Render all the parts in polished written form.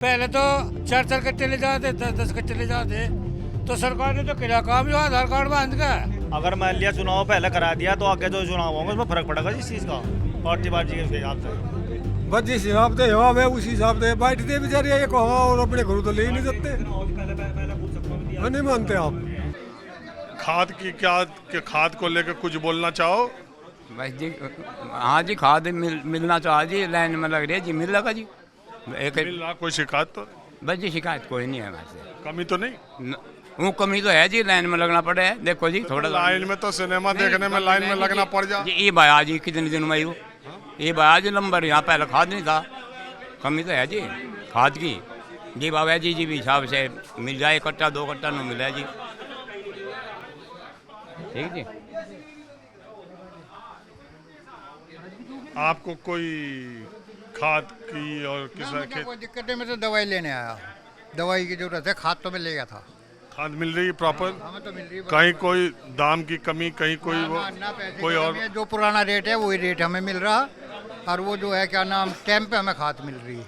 पहले तो 4-4 कट्टे ले जाते, 10-10 कट्टे ले जाते, तो सरकार ने तो किया काम ही आधार कार्ड बांध का। अगर मान लिया चुनाव पहले करा दिया तो आगे जो चुनाव होंगे उसमें फर्क पड़ेगा जिस चीज़ का पार्टी बाजी के हिसाब से। बस जिस हिसाब से हवा है उस हिसाब से बैठते बेचारे ये कहा और अपने घरों तो ले ही नहीं सकते। नहीं मानते आप? खाद की क्या खाद को लेकर कुछ बोलना चाहो? बस जी, हाँ जी, खाद मिलना चाहिए जी, लाइन में लग रही है जी, मिल लगा जी एक। मिल रहा, कोई शिकायत तो? बस जी शिकायत कोई नहीं है हमारे से। कमी तो नहीं? वो कमी तो है जी, लाइन में लगना पड़े है। देखो जी थोड़ा लाइन में तो सिनेमा देखने में लाइन में लगना पड़ जा जी। ये भाया जी कितने दिन में ये भाया जी नंबर, यहाँ पहले खाद नहीं था। कमी तो है जी खाद की जी। बाबा जी भी हिसाब से मिल जाए, कट्टा 2 कट्टा न मिला जी। ठीक जी। आपको कोई खाद की और किसी कोई दिक्कत नहीं, मैं तो दवाई लेने आया। दवाई की जरूरत है, खाद तो मैं ले गया था। खाद मिल रही है प्रॉपर? हमें तो मिल रही है। कहीं कोई दाम की कमी, कहीं कोई वो ना पैसे कोई और? जो पुराना रेट है वही रेट हमें मिल रहा, और वो जो है क्या नाम टाइम पे हमें खाद मिल रही है।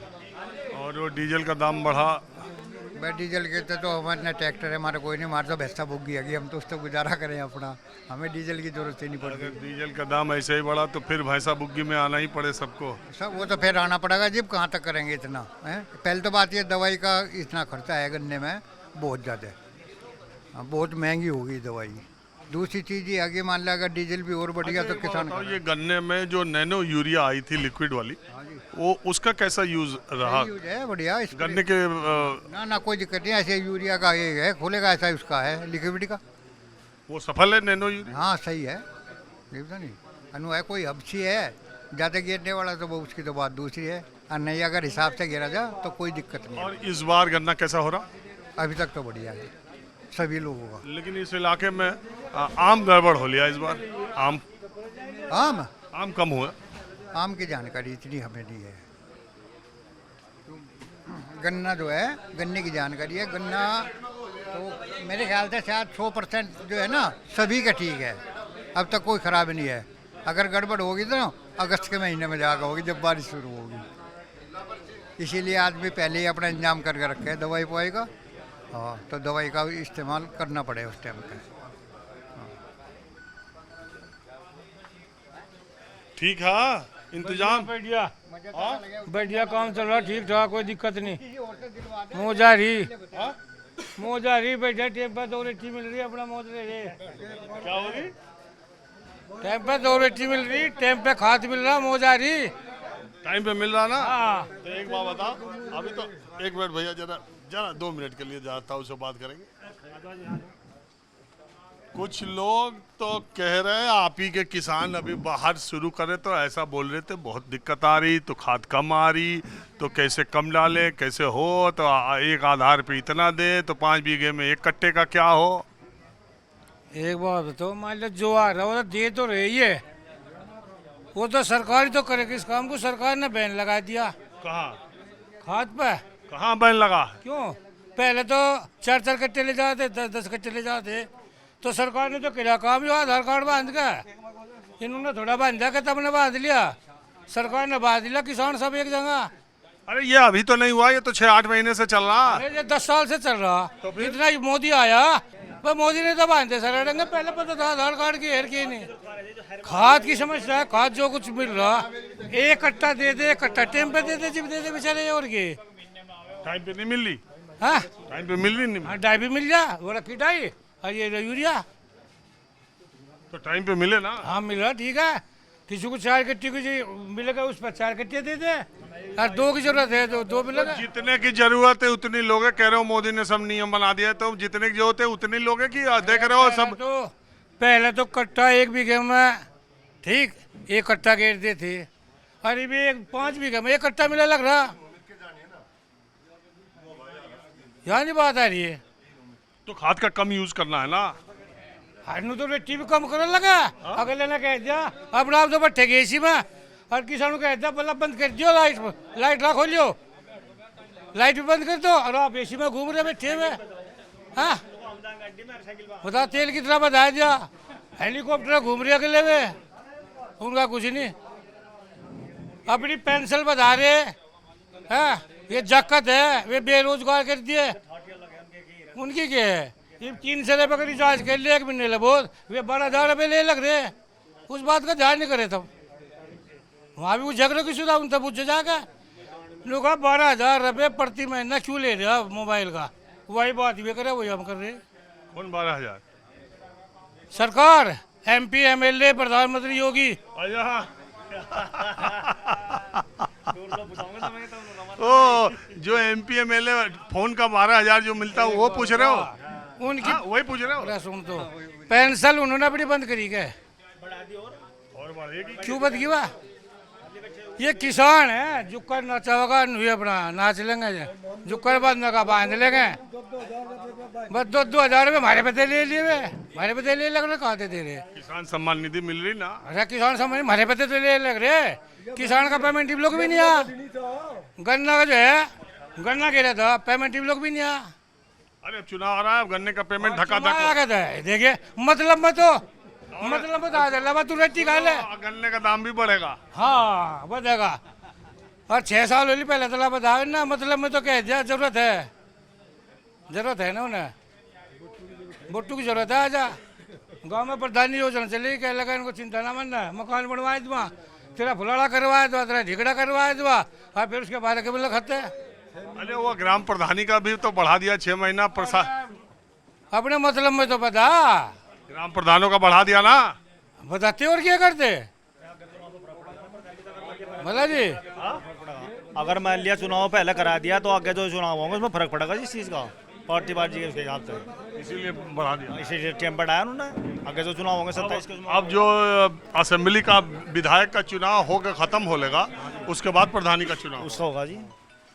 और वो डीजल का दाम बढ़ा? भाई डीजल के तो हमारे ट्रैक्टर है, हमारा कोई नहीं, हमारे तो भैंसा बुग्गी है, हम तो उस तो गुजारा करें अपना, हमें डीजल की जरूरत ही नहीं अगर पड़ती। डीजल का दाम ऐसे ही बढ़ा तो फिर भैंसा बुग्गी में आना ही पड़े सबको। सब वो तो फिर आना पड़ेगा जी, कहाँ तक करेंगे इतना है। पहले तो बात ये दवाई का इतना खर्चा है गन्ने में बहुत ज़्यादा, बहुत महंगी होगी दवाई। दूसरी चीज़ ये आगे मान लिया अगर डीजल भी और बढ़ गया तो किसान बताओ, ये गन्ने में जो नैनो यूरिया आई थी लिक्विड वाली, वो उसका कैसा यूज रहा? यूज है बढ़िया गन्ने के ना कोई दिक्कत नहीं। ऐसे यूरिया का ये है खोलेगा, ऐसा उसका है लिक्विड का। वो सफल है नैनो यूरिया? हाँ सही है, देखता नहीं अनु है, कोई हबसी है ज़्यादा गिरने वाला तो वो उसकी तो बात दूसरी है, और नहीं अगर हिसाब से गिरा जा तो कोई दिक्कत नहीं। और इस बार गन्ना कैसा हो रहा? अभी तक तो बढ़िया है सभी लोगों का। लेकिन इस इलाके में आम गड़बड़ हो लिया इस बार। आम कम हुआ। आम की जानकारी इतनी हमें नहीं है। गन्ना जो है, गन्ने की जानकारी है। गन्ना तो मेरे ख्याल से शायद 100% जो है ना सभी का ठीक है, अब तक कोई ख़राब नहीं है। अगर गड़बड़ होगी तो ना अगस्त के महीने में जाकर होगी जब बारिश शुरू होगी। इसीलिए आदमी पहले ही अपना इंतजाम करके रखे है दवाई पवाई का। हाँ, तो दवाई का इस्तेमाल करना पड़े उस टाइम पे। ठीक है, इंतजाम बढ़िया काम चल रहा, ठीक ठाक, कोई दिक्कत नहीं। मोजा रही बढ़िया, टेम पे 2 रेटी मिल रही है, अपना मौज ले रहे। क्या हो रही? टाइम पे 2 रेटी मिल रही, टाइम पे खाद मिल रहा, मोजा रही टाइम पे मिल रहा ना? हाँ। तो एक बात बताओ, अभी तो 1 मिनट भैया, जरा जरा 2 मिनट के लिए जाता हूँ, उससे बात करेंगे। कुछ लोग तो कह रहे हैं आप ही के किसान अभी बाहर शुरू करे, तो ऐसा बोल रहे थे बहुत दिक्कत आ रही, तो खाद कम आ रही, तो कैसे कम डाले, कैसे हो, तो एक आधार पे इतना दे, तो 5 बीघे में 1 कट्टे का क्या हो? एक बात बताओ, मान लो जो आ रहा है दे तो रही है, वो तो सरकार ही तो करेगी इस काम को। सरकार ने बैन लगा दिया। कहाँ? खाद पे कहाँ बैन लगा? क्यों? पहले तो 4-4 कट्टे ले जाते, 10-10 कट्टे ले जाते, तो सरकार ने तो किया काम ही आधार कार्ड बांध का। इन्होंने थोड़ा बांधा के तब ने बांध लिया, सरकार ने बांध लिया, किसान सब एक जगह। अरे ये अभी तो नहीं हुआ, ये तो 6-8 महीने से चल रहा। अरे ये 10 साल से चल रहा। तो इतना ही मोदी आया, भाई मोदी ने तो बांधे सारे डंगे, पहले पता था आधार कार्ड की हेर की नहीं। खाद की समस्या है, खाद जो कुछ मिल रहा 1 कट्टा दे दे, 1 कट्टा टाइम पे दे दे, जिब दे दे बेचारे। और के टाइम पे नहीं मिल रही? हाँ, टाइम पे मिल रही नहीं? डाई भी मिल जा, वो रखी डाई, और ये यूरिया तो टाइम पे मिले ना? हाँ मिल रहा, ठीक है। किसी को 4 कट्टे को जी मिलेगा, उस पर 4 कट्टे दे दे, और 2 की जरूरत है तो 2 मिलेगा। जितने की जरूरत है उतनी लोग कह रहे हो, मोदी ने सब नियम बना दिया है, तो जितने की जरूरत है उतनी लोग की देख रहे हो सब। तो पहले तो कट्टा 1 बीघे में ठीक 1 कट्टा घेरते थे, अरे भी 5 बीघे में 1 कट्टा मिला लग रहा। यहाँ नहीं बात आ रही है। तो खाद का कम यूज करना है ना? हनु तो रेटी भी कम करने लगा। अगर लेना कह दिया अब आप तो बैठे गए इसी में, और किसानों कह दिया बल्ब बंद कर दियो, लाइट ना खोलियो, लाइट भी बंद कर दो, और आप एसी में घूम रहे बैठे हुए। हाँ बता, तेल कितना बता दिया, हेलीकॉप्टर घूम रहे अगले में, उनका कुछ नहीं। अपनी पेंशन बता रहे हैं। ये जक्कत है, वे बेरोजगार कर दिए, उनकी क्या है। ये 300 रुपये का रिचार्ज कर लिया 1 महीने ले बहुत, वे 12,000 रुपये ले लग रहे, उस बात का ध्यान नहीं करे तब। वहाँ भी वो झगड़े की सुधा तब पूछे जाकर लोग 12,000 रुपये प्रति महीना क्यों ले रहे हो मोबाइल का, वही बात भी करे वही हम कर रहे। कौन 12,000? सरकार, MP MLA प्रधानमंत्री योगी। ओ जो MP MLA फोन का 12,000 जो मिलता है वो पूछ रहे हो? उनकी वही पूछ रहे हो? अरे सुन तो, पेंशन उन्होंने अपनी बंद करी क्या, और बढ़ेगी? क्यों बंद की बा? ये किसान है, जुक्कर नाचा होगा ये अपना नाच लेंगे, जुक्कर बाद नका बांध लेंगे, बस 2,000 रुपये हमारे पे ले लिए, हमारे पे ले लग रहे, कहाँ दे रहे। किसान सम्मान निधि मिल रही ना? अरे किसान समझ हमारे पे ले लग रहे, किसान का पेमेंट टिप लोग भी नहीं आ, गन्ना का जो है गन्ना कह रहा था पेमेंट टिप लोग भी नहीं आ। अरे अब चुनाव आ रहा है, गन्ने का पेमेंट धक्का कहता है देखिए, मतलब में तो तू रेटी खा ले, गन्ने का दाम भी बढ़ेगा। हाँ बढ़ेगा, और 6 साल होली पहले तला बता ना, मतलब में तो कह दिया जरूरत है ना उन्हें, बुट्टू की जरूरत है। आजा गांव में प्रधानी योजना चली, कह लगा इनको चिंता ना मनना, मकान बनवाए दुआ, तेरा फुलाड़ा करवाए दुआ, तेरा ढिकड़ा करवाए दुआ, और फिर उसके बाद के बोले खाते। अरे वो ग्राम प्रधानी का भी तो बढ़ा दिया 6 महीना प्रसाद, अपने मतलब में तो बता, ग्राम प्रधानों का बढ़ा दिया ना, बताते और क्या करते भला जी। अगर मान लिया चुनाव पहले करा दिया तो आगे जो चुनाव होंगे उसमें फर्क पड़ेगा इस चीज़ का, पार्टी के उसके हिसाब से, इसीलिए बढ़ा दिया। इसीलिए टाइम बढ़ाया उन्होंने, आगे जो चुनाव होंगे 27 के। अब जो असेंबली का विधायक का चुनाव होकर खत्म हो लेगा, उसके बाद प्रधानी का चुनाव उसका होगा जी,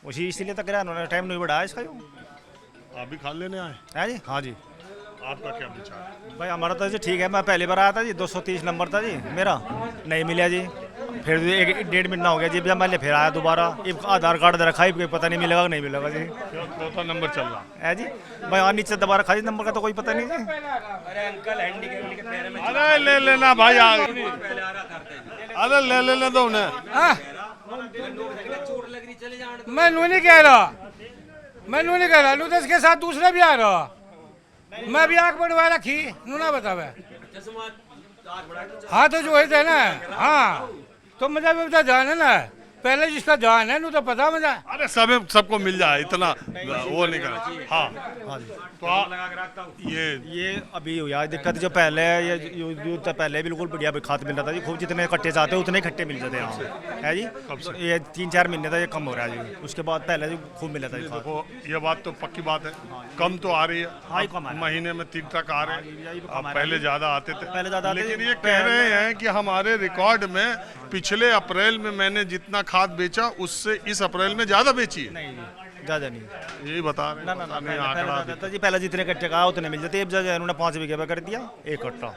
उसी इसीलिए तक रहा उन्होंने, टाइम नहीं बढ़ाया इसका। आप भी खान लेने आए? है जी, हाँ जी। आपका क्या विचार है? भाई हमारा तो जी ठीक है, मैं पहली बार आया था जी, 230 नंबर था जी मेरा, नहीं मिला जी, फिर 1-1.5 महीना हो गया जी, जब मैं फिर आया दोबारा, आधार कार्ड रखा ही, पता नहीं मिलेगा नहीं मिलेगा जी। चौथा नंबर चल रहा है जी भाई, और नीचे दोबारा खाली नंबर का तो कोई पता नहीं जी। अरे ले लेना भाई, अरे ले लेना दो उन्हें। मैं नहीं कह रहा, लुदस के साथ दूसरा भी आ रहा, मैं भी आग बढ़वा रखी नू ना बतावे। हाँ तो जो है ना, हाँ तो मजा भी बता जान है ना, पहले जिसका जान है नू तो पता मजा। अरे सबको मिल जाए, इतना वो नहीं करना। हाँ हाँ जी, तो ये अभी हुआ दिक्कत, जो पहले ये युद्ध से पहले बिल्कुल बढ़िया खाद मिल रहा था जी, खूब जितने कट्टे चाहते हैं उतने कट्टे मिल जाते हैं, है जी। ये 3-4 महीने था ये कम हो रहा है जी, उसके बाद पहले जी खूब मिला था। देखो ये बात तो पक्की बात है, कम तो आ रही है। हाँ, कम आ रही है। महीने में 3 ट्रक आ रहे हैं, अब पहले ज्यादा आते थे, पहले ज़्यादा आते लेकिन थे। ये कह रहे हैं कि हमारे रिकॉर्ड में पिछले अप्रैल में मैंने जितना खाद बेचा उससे इस अप्रैल में ज्यादा बेची है। नहीं जी, ज़्यादा नहीं, यही बता रहे ना हैं, ना ना, पता नहीं पहले आंकड़ा ज़्यादा था जी, पहले जितने कट्टे कहा उतने मिल जाते, अब जगह उन्होंने 5 बीघे पे कर दिया 1 कट्टा।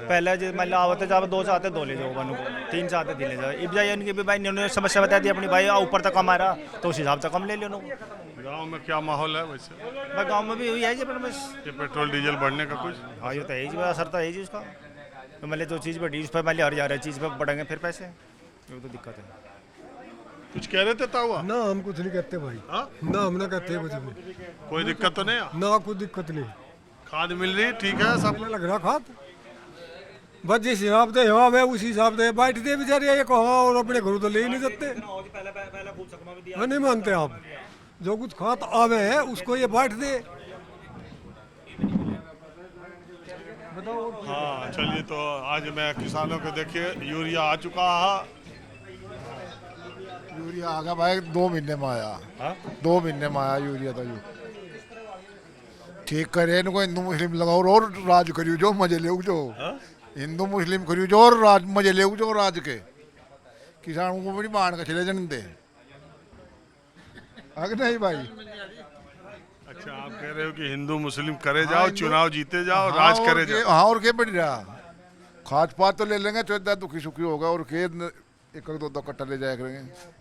पहले जो मतलब आवते जब 2 चाहते 2 ले जाओ, बनो 3 चाहते 3 ले जाओ, अब जाए उनके भी भाई इन्होंने समस्या बता दी अपनी, भाई ऊपर तक कम आ रहा तो उस हिसाब से कम ले लो। गाँव में क्या माहौल है वैसे? भाई गाँव में भी वही है जी, पर बस ये पेट्रोल डीजल बढ़ने का कुछ? हाँ ये तो है जी, असर तो है जी उसका, तो मतलब जो चीज़ बढ़ी उस पर मान लिया हर जा रहा है चीज़ पर बढ़ेंगे फिर पैसे, ये तो दिक्कत है। कुछ कह रहे थे ताऊआ? ना हम कुछ नहीं कहते भाई, हाँ? ना हम ना कहते कुछ भी, कोई दिक्कत तो नहीं है? ना कोई दिक्कत नहीं, खाद मिल रही ठीक है सब? लग रहा खाद बस जिस हिसाब से हिसाब है उसी हिसाब से बैठते बेचारे, ये कहा और अपने घरों तो ले ही नहीं सकते। नहीं मानते आप, जो कुछ खाद आवे है उसको ये बैठ दे। हाँ चलिए, तो आज मैं किसानों को देखिए यूरिया आ चुका है। यूरिया आ गया भाई, 2 महीने में आया। हाँ? 2 महीने में आया यूरिया तो ठीक करे इनको, हिंदू मुस्लिम लगाओ और राज करियो जो मजे ले जो, हिंदू मुस्लिम करियो जो और राज मजे ले जो राज के, किसानों को बड़ी मान का चले जन दे अगर नहीं भाई। अच्छा आप कह रहे हो कि हिंदू मुस्लिम करे जाओ, चुनाव जीते जाओ, राज करे जाओ। हाँ और क्या बढ़ रहा, खाद पात तो ले लेंगे तो इतना दुखी सुखी होगा, और के 1-2 कट्टा ले जाया करेंगे।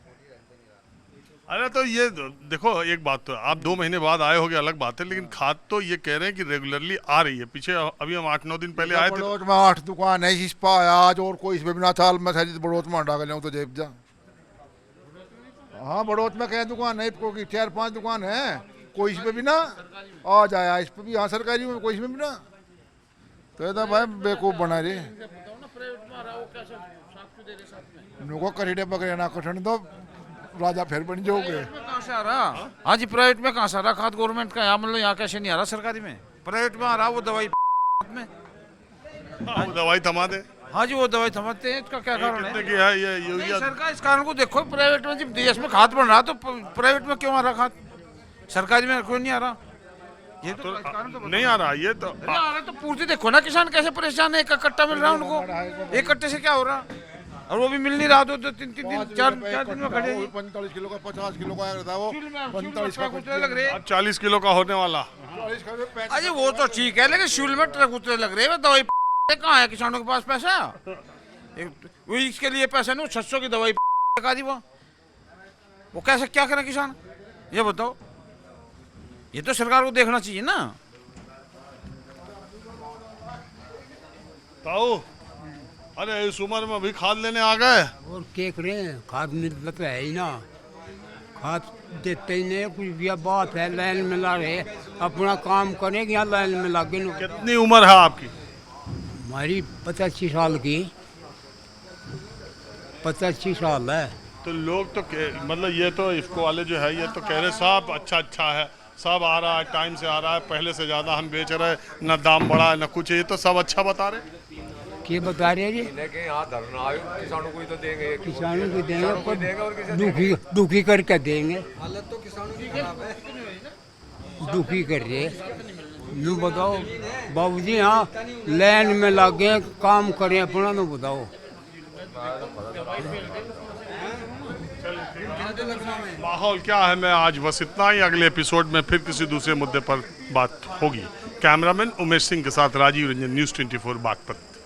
अरे तो ये देखो, एक बात तो आप 2 महीने बाद आए होगे अलग बात है, लेकिन खाद तो ये कह रहे हैं कि रेगुलरली आ रही है। पीछे अभी हम 8-9 दिन पहले आए थे। बड़ोच में 8 दुकान है इस पा आज, और कोई इसमें बिना चाल में बड़ोच में डाल तो जेब जा। हाँ बड़ौत में क्या दुकान है, को की 4-5 दुकान है, कोई इस पे भी ना आ जाया, इस पे भी हाँ सरकारी में कोई इसमें भी ना, तो ये तो भाई बेवकूफ बना रही। नुको करीडे पकड़े ना कठिन तो राजा फिर बन जाओगे। कहाँ से आ रहा? हाँ जी, प्राइवेट में कहाँ से आ रहा? खाद गवर्नमेंट का, यहाँ मतलब यहाँ कैसे नहीं आ रहा सरकारी में? प्राइवेट में आ रहा वो दवाई में। हाँ, वो दवाई थमा दे। हाँ जी, वो दवाई थमाते हैं, इसका क्या कारण है? कितने की है ये नहीं, यूरिया? सरकार इस कारण को देखो, प्राइवेट में जब देश में खाद बन रहा तो प्राइवेट में क्यों आ रहा खाद, सरकारी में क्यों नहीं आ रहा? ये तो इस कारण तो नहीं आ रहा ये तो। नहीं आ रहा तो पूर्ति देखो ना, किसान कैसे परेशान है, एक कट्टा मिल रहा है उनको, एक कट्टे से क्या हो रहा, और वो भी मिल नहीं रहा, तो 3 दिन 4 दिन में खड़े। 45 किलो का 50 किलो का आया था वो, 45 का उतरे लग रहे हैं। अब 40 किलो का होने वाला। अरे वो तो ठीक है, लेकिन फ्यूल में ट्रक उतरे लग रहे हैं, दवाई कहाँ है किसानों के पास पैसा? वो इसके लिए पैसा नहीं, 600 की दवाई लगा दी वो कैसे क्या करें किसान, ये बताओ? ये तो सरकार को देखना चाहिए ना। ताऊ, अरे इस उम्र में भी खाद लेने आ गए? और क्या करें, खाद मिलता तो है ही ना, खाद देते ही नहीं कुछ भी। बात है लाइन में ला रहे, अपना काम करेंगे यहाँ लाइन में लागे। कितनी उम्र है आपकी? हमारी 85 साल की, 85 साल है। तो लोग तो मतलब ये तो इसको वाले जो है ये तो कह रहे साहब अच्छा है, सब आ रहा है, टाइम से आ रहा है, पहले से ज़्यादा हम बेच रहे हैं, न दाम बढ़ा है न कुछ, ये तो सब अच्छा बता रहे। क्या बता रहे हैं जी? यहाँ धरना आयो, किसानों को ही तो देंगे, किसानों को देंगे, पर दुखी करके देंगे। हालत तो किसानों की खराब है। दुखी कर रहे यूँ बताओ बाबूजी, हाँ लाइन में लगे काम करें अपना, तो बताओ। माहौल क्या है, मैं आज बस इतना ही, अगले एपिसोड में फिर किसी दूसरे मुद्दे पर बात होगी। कैमरामैन उमेश सिंह के साथ राजीव रंजन, न्यूज़ 24 बागपत।